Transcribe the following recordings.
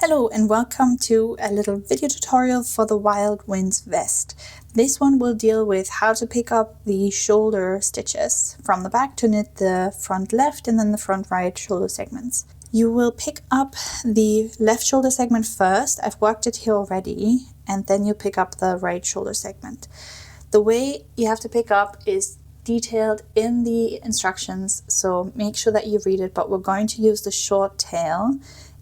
Hello and welcome to a little video tutorial for the Wild Winds vest. This one will deal with how to pick up the shoulder stitches from the back to knit the front left and then the front right shoulder segments. You will pick up the left shoulder segment first. I've worked it here already, and then you pick up the right shoulder segment. The way you have to pick up is detailed in the instructions, so make sure that you read it, but we're going to use the short tail.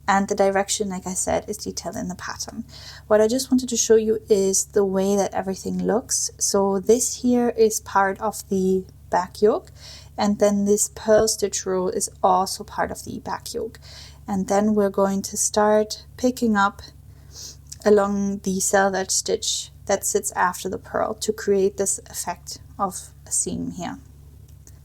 And the direction, like I said, is detailed in the pattern. What I just wanted to show you is the way that everything looks. So this here is part of the back yoke, and then this purl stitch row is also part of the back yoke. And then we're going to start picking up along the selvage stitch that sits after the purl to create this effect of a seam here.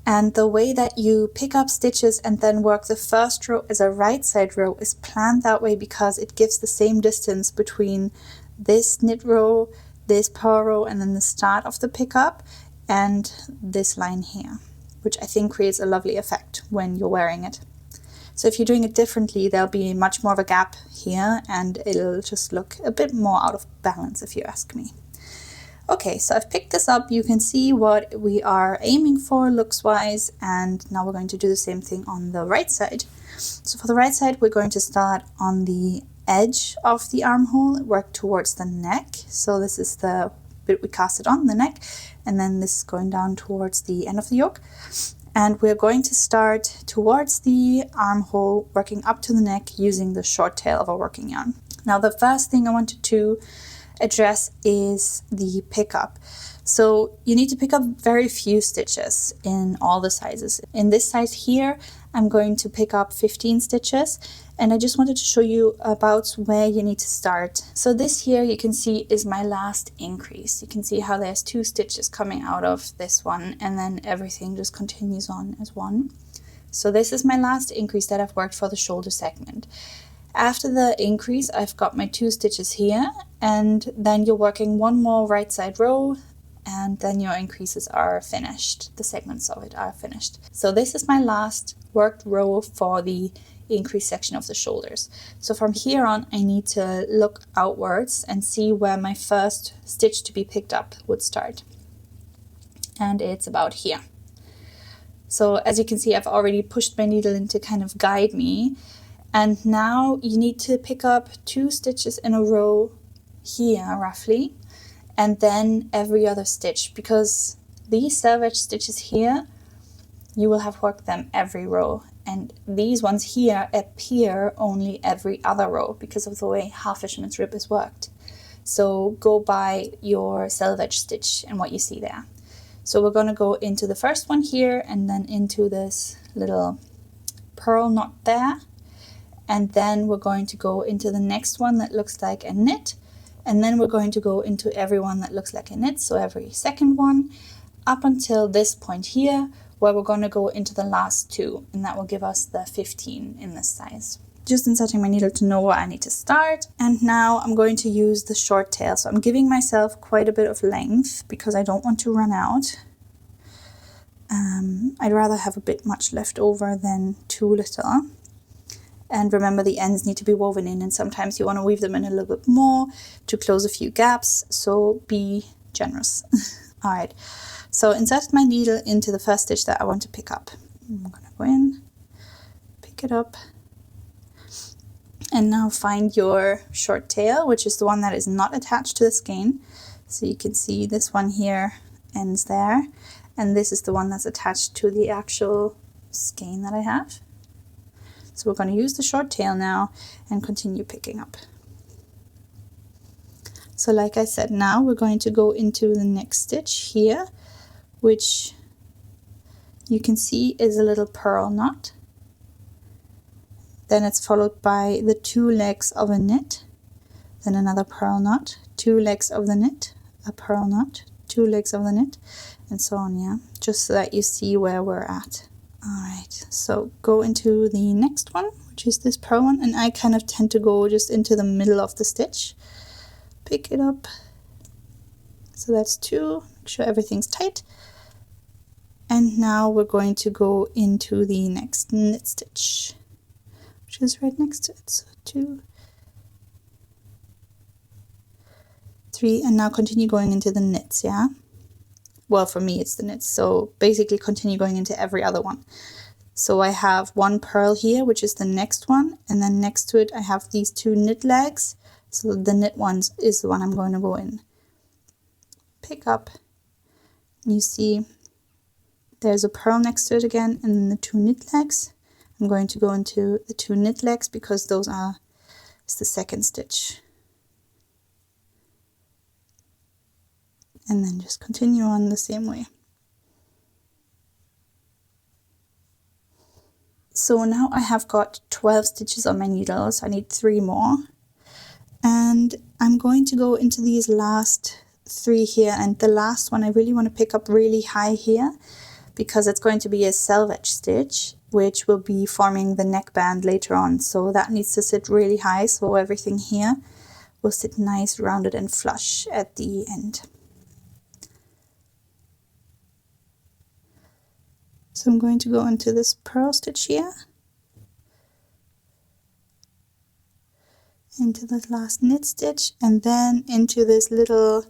And the way that you pick up stitches and then work the first row as a right side row is planned that way because it gives the same distance between this knit row, this purl row, and then the start of the pickup and this line here, which I think creates a lovely effect when you're wearing it. So if you're doing it differently, there'll be much more of a gap here and it'll just look a bit more out of balance if you ask me. Okay, so I've picked this up. You can see what we are aiming for looks wise, and now we're going to do the same thing on the right side. So for the right side, we're going to start on the edge of the armhole, work towards the neck. So this is the bit we casted on, the neck, and then this is going down towards the end of the yoke. And we're going to start towards the armhole, working up to the neck using the short tail of a working yarn. Now the first thing I wanted to address is the pickup. So you need to pick up very few stitches in all the sizes. In this size here, I'm going to pick up 15 stitches, and I just wanted to show you about where you need to start. So this here you can see is my last increase. You can see how there's 2 stitches coming out of this one, and then everything just continues on as one. So this is my last increase that I've worked for the shoulder segment. After the increase, I've got my 2 stitches here, and then you're working one more right side row, and then your increases are finished. The segments of it are finished. So this is my last worked row for the increase section of the shoulders. So from here on, I need to look outwards and see where my first stitch to be picked up would start. And it's about here. So as you can see, I've already pushed my needle in to kind of guide me. And now you need to pick up 2 stitches in a row here roughly, and then every other stitch, because these selvage stitches here, you will have worked them every row, and these ones here appear only every other row because of the way half fisherman's rib is worked. So go by your selvage stitch and what you see there. So we're going to go into the first one here and then into this little purl knot there. And then we're going to go into the next one that looks like a knit. And then we're going to go into every one that looks like a knit, so every second one, up until this point here, where we're going to go into the last 2. And that will give us the 15 in this size. Just inserting my needle to know where I need to start. And now I'm going to use the short tail. So I'm giving myself quite a bit of length because I don't want to run out. I'd rather have a bit much left over than too little. And remember, the ends need to be woven in, and sometimes you want to weave them in a little bit more to close a few gaps, so be generous. All right, so inserted my needle into the first stitch that I want to pick up. I'm going to go in, pick it up, and now find your short tail, which is the one that is not attached to the skein. So you can see this one here ends there, and this is the one that's attached to the actual skein that I have. So we're going to use the short tail now and continue picking up. So like I said, now we're going to go into the next stitch here, which you can see is a little purl knot. Then it's followed by the 2 legs of a knit, then another purl knot, 2 legs of the knit, a purl knot, 2 legs of the knit, and so on, yeah, just so that you see where we're at. Alright, so go into the next one, which is this purl one, and I kind of tend to go just into the middle of the stitch. Pick it up. So that's 2, make sure everything's tight. And now we're going to go into the next knit stitch, which is right next to it. So 2, 3, and now continue going into the knits, yeah? Well, for me it's the knits, so basically continue going into every other one. So I have 1 purl here, which is the next one, and then next to it I have these 2 knit legs, so the knit ones is the one I'm going to go in. Pick up, you see there's a purl next to it again, and then the 2 knit legs. I'm going to go into the 2 knit legs because those are it's the second stitch. And then just continue on the same way. So now I have got 12 stitches on my needle, so I need 3 more. And I'm going to go into these last 3 here, and the last one I really want to pick up really high here because it's going to be a selvage stitch, which will be forming the neckband later on. So that needs to sit really high, so everything here will sit nice, rounded and flush at the end. So I'm going to go into this purl stitch here, into the last knit stitch, and then into this little,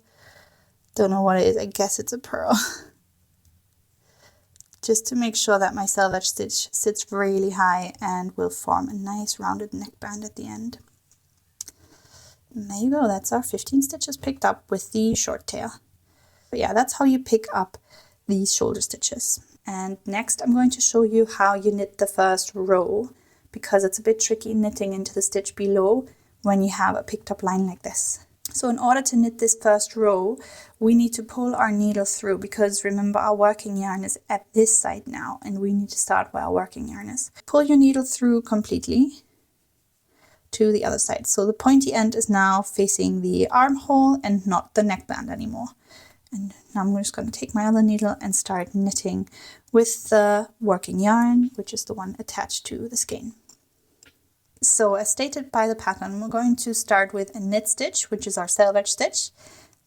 don't know what it is, I guess it's a purl. Just to make sure that my selvage stitch sits really high and will form a nice rounded neckband at the end. And there you go, that's our 15 stitches picked up with the short tail. But yeah, that's how you pick up these shoulder stitches. And next I'm going to show you how you knit the first row, because it's a bit tricky knitting into the stitch below when you have a picked up line like this. So in order to knit this first row, we need to pull our needle through, because remember our working yarn is at this side now and we need to start where our working yarn is. Pull your needle through completely to the other side. So the pointy end is now facing the armhole and not the neckband anymore. And now I'm just going to take my other needle and start knitting with the working yarn, which is the one attached to the skein. So as stated by the pattern, we're going to start with a knit stitch, which is our selvage stitch,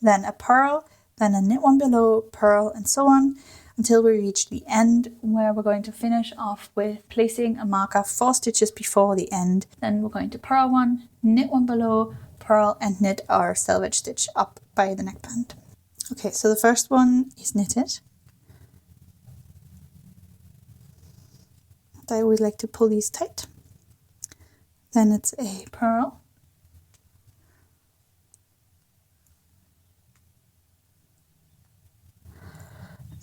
then a purl, then a knit one below, purl, and so on, until we reach the end, where we're going to finish off with placing a marker 4 stitches before the end. Then we're going to purl one, knit one below, purl, and knit our selvage stitch up by the neckband. Okay, so the first one is knitted. I always like to pull these tight. Then it's a purl.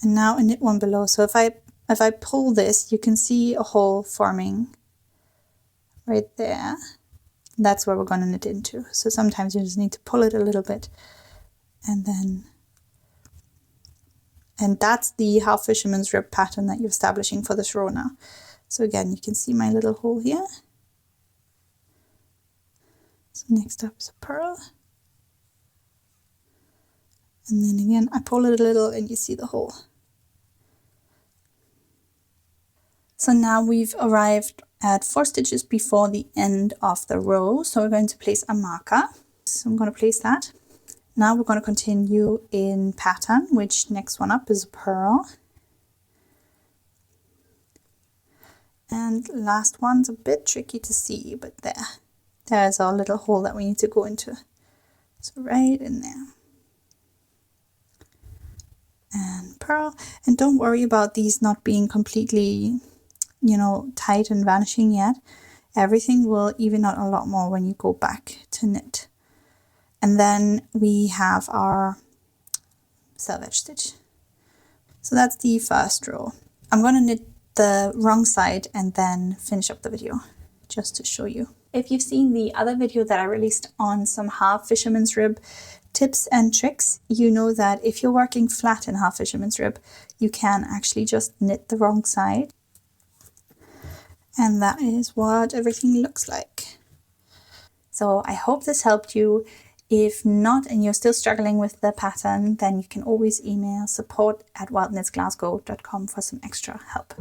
And now a knit one below. So if I pull this, you can see a hole forming right there. That's where we're going to knit into. So sometimes you just need to pull it a little bit, and that's the half fisherman's rib pattern that you're establishing for this row now. So again, you can see my little hole here. So next up is a purl. And then again, I pull it a little and you see the hole. So now we've arrived at 4 stitches before the end of the row. So we're going to place a marker. So I'm going to place that. Now we're going to continue in pattern, which next one up is a purl. And last one's a bit tricky to see, but there's our little hole that we need to go into. So right in there. And purl. And don't worry about these not being completely, tight and vanishing yet. Everything will even out a lot more when you go back to knit. And then we have our selvage stitch. So that's the first row. I'm going to knit the wrong side and then finish up the video just to show you. If you've seen the other video that I released on some half fisherman's rib tips and tricks, you know that if you're working flat in half fisherman's rib, you can actually just knit the wrong side. And that is what everything looks like. So I hope this helped you. If not, and you're still struggling with the pattern, then you can always email support@wildknitsglasgow.com for some extra help.